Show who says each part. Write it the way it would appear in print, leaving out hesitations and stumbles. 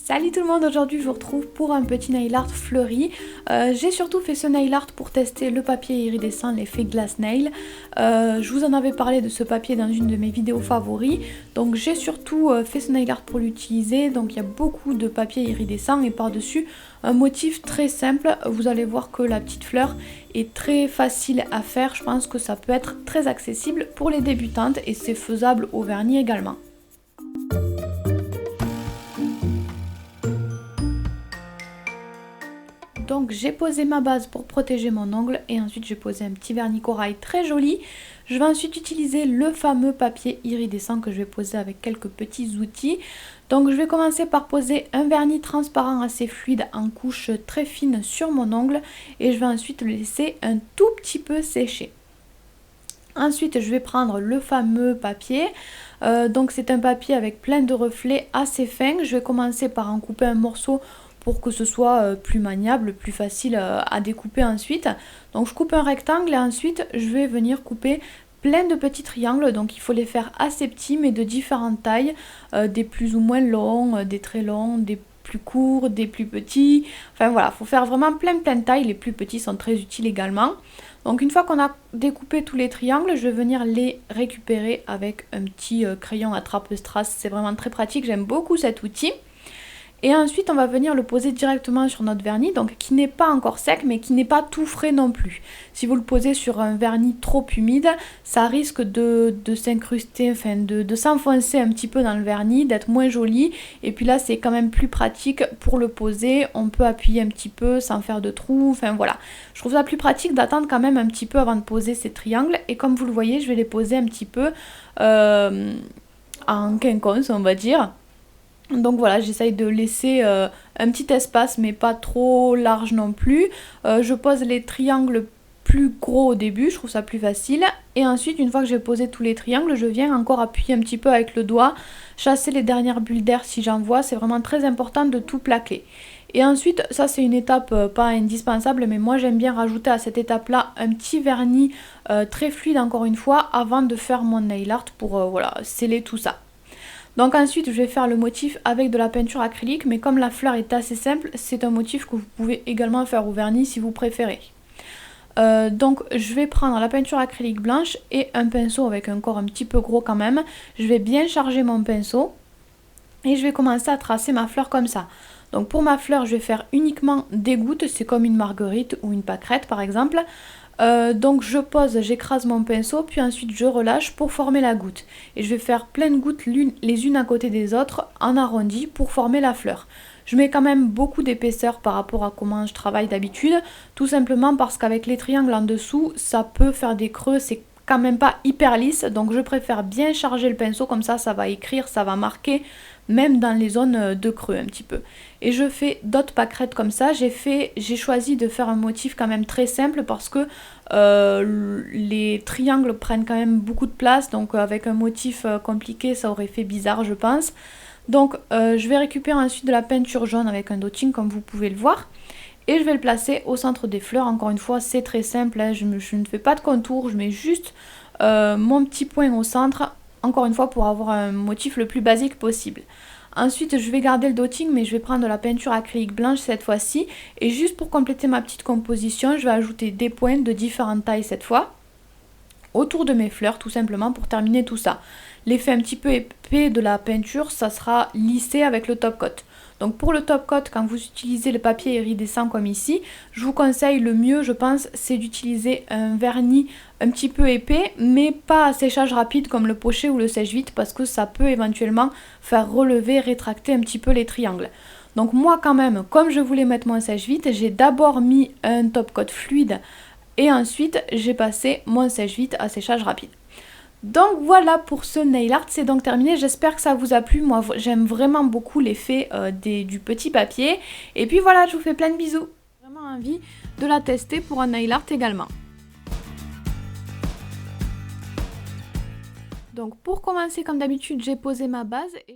Speaker 1: Salut tout le monde, aujourd'hui je vous retrouve pour un petit nail art fleuri. J'ai surtout fait ce nail art pour tester le papier iridescent, l'effet glass nail. Je vous en avais parlé de ce papier dans une de mes vidéos favoris. Donc j'ai surtout fait ce nail art pour l'utiliser. Donc il y a beaucoup de papier iridescent et par-dessus un motif très simple. Vous allez voir que la petite fleur est très facile à faire. Je pense que ça peut être très accessible pour les débutantes et c'est faisable au vernis également. Donc j'ai posé ma base pour protéger mon ongle et ensuite j'ai posé un petit vernis corail très joli. Je vais ensuite utiliser le fameux papier iridescent que je vais poser avec quelques petits outils. Donc je vais commencer par poser un vernis transparent assez fluide en couche très fine sur mon ongle et je vais ensuite le laisser un tout petit peu sécher. Ensuite je vais prendre le fameux papier, donc c'est un papier avec plein de reflets assez fins. Je vais commencer par en couper un morceau pour que ce soit plus maniable, plus facile à découper ensuite. Donc je coupe un rectangle et ensuite je vais venir couper plein de petits triangles. Donc il faut les faire assez petits mais de différentes tailles, des plus ou moins longs, des très longs, des plus courts, des plus petits. Enfin voilà, il faut faire vraiment plein de tailles, les plus petits sont très utiles également. Donc une fois qu'on a découpé tous les triangles, je vais venir les récupérer avec un petit crayon attrape-strass. C'est vraiment très pratique, j'aime beaucoup cet outil. Et ensuite on va venir le poser directement sur notre vernis, donc qui n'est pas encore sec mais qui n'est pas tout frais non plus. Si vous le posez sur un vernis trop humide, ça risque de s'incruster, enfin de s'enfoncer un petit peu dans le vernis, d'être moins joli. Et puis là c'est quand même plus pratique pour le poser, on peut appuyer un petit peu sans faire de trous, enfin voilà. Je trouve ça plus pratique d'attendre quand même un petit peu avant de poser ces triangles. Et comme vous le voyez, je vais les poser un petit peu en quinconce on va dire. Donc voilà, j'essaye de laisser un petit espace mais pas trop large non plus. Je pose les triangles plus gros au début, je trouve ça plus facile. Et ensuite, une fois que j'ai posé tous les triangles, je viens encore appuyer un petit peu avec le doigt, chasser les dernières bulles d'air si j'en vois. C'est vraiment très important de tout plaquer. Et ensuite, ça c'est une étape pas indispensable, mais moi j'aime bien rajouter à cette étape-là un petit vernis très fluide encore une fois avant de faire mon nail art pour voilà, sceller tout ça. Donc ensuite je vais faire le motif avec de la peinture acrylique, mais comme la fleur est assez simple, c'est un motif que vous pouvez également faire au vernis si vous préférez. Donc je vais prendre la peinture acrylique blanche et un pinceau avec un corps un petit peu gros quand même. Je vais bien charger mon pinceau et je vais commencer à tracer ma fleur comme ça. Donc pour ma fleur je vais faire uniquement des gouttes, c'est comme une marguerite ou une pâquerette par exemple. Donc je pose, j'écrase mon pinceau, puis ensuite je relâche pour former la goutte. Et je vais faire plein de gouttes les unes à côté des autres en arrondi pour former la fleur. Je mets quand même beaucoup d'épaisseur par rapport à comment je travaille d'habitude, tout simplement parce qu'avec les triangles en dessous, ça peut faire des creux, c'est quand même pas hyper lisse, donc je préfère bien charger le pinceau, comme ça ça va écrire, ça va marquer même dans les zones de creux un petit peu. Et je fais d'autres pâquerettes comme ça. J'ai choisi de faire un motif quand même très simple parce que les triangles prennent quand même beaucoup de place, donc avec un motif compliqué ça aurait fait bizarre je pense. Donc je vais récupérer ensuite de la peinture jaune avec un dotting comme vous pouvez le voir. Et je vais le placer au centre des fleurs. Encore une fois, c'est très simple, hein. Je ne fais pas de contour, je mets juste mon petit point au centre. Encore une fois, pour avoir un motif le plus basique possible. Ensuite, je vais garder le dotting, mais je vais prendre de la peinture acrylique blanche cette fois-ci. Et juste pour compléter ma petite composition, je vais ajouter des points de différentes tailles cette fois autour de mes fleurs, tout simplement pour terminer tout ça. L'effet un petit peu épais de la peinture, ça sera lissé avec le top coat. Donc pour le top coat, quand vous utilisez le papier iridescent comme ici, je vous conseille le mieux, je pense, c'est d'utiliser un vernis un petit peu épais, mais pas à séchage rapide comme le pochet ou le sèche-vite, parce que ça peut éventuellement faire relever, rétracter un petit peu les triangles. Donc moi quand même, comme je voulais mettre mon sèche-vite, j'ai d'abord mis un top coat fluide et ensuite j'ai passé mon sèche-vite à séchage rapide. Donc voilà pour ce nail art, c'est donc terminé, j'espère que ça vous a plu. Moi j'aime vraiment beaucoup l'effet du petit papier. Et puis voilà, je vous fais plein de bisous. J'ai vraiment envie de la tester pour un nail art également. Donc pour commencer, comme d'habitude, j'ai posé ma base.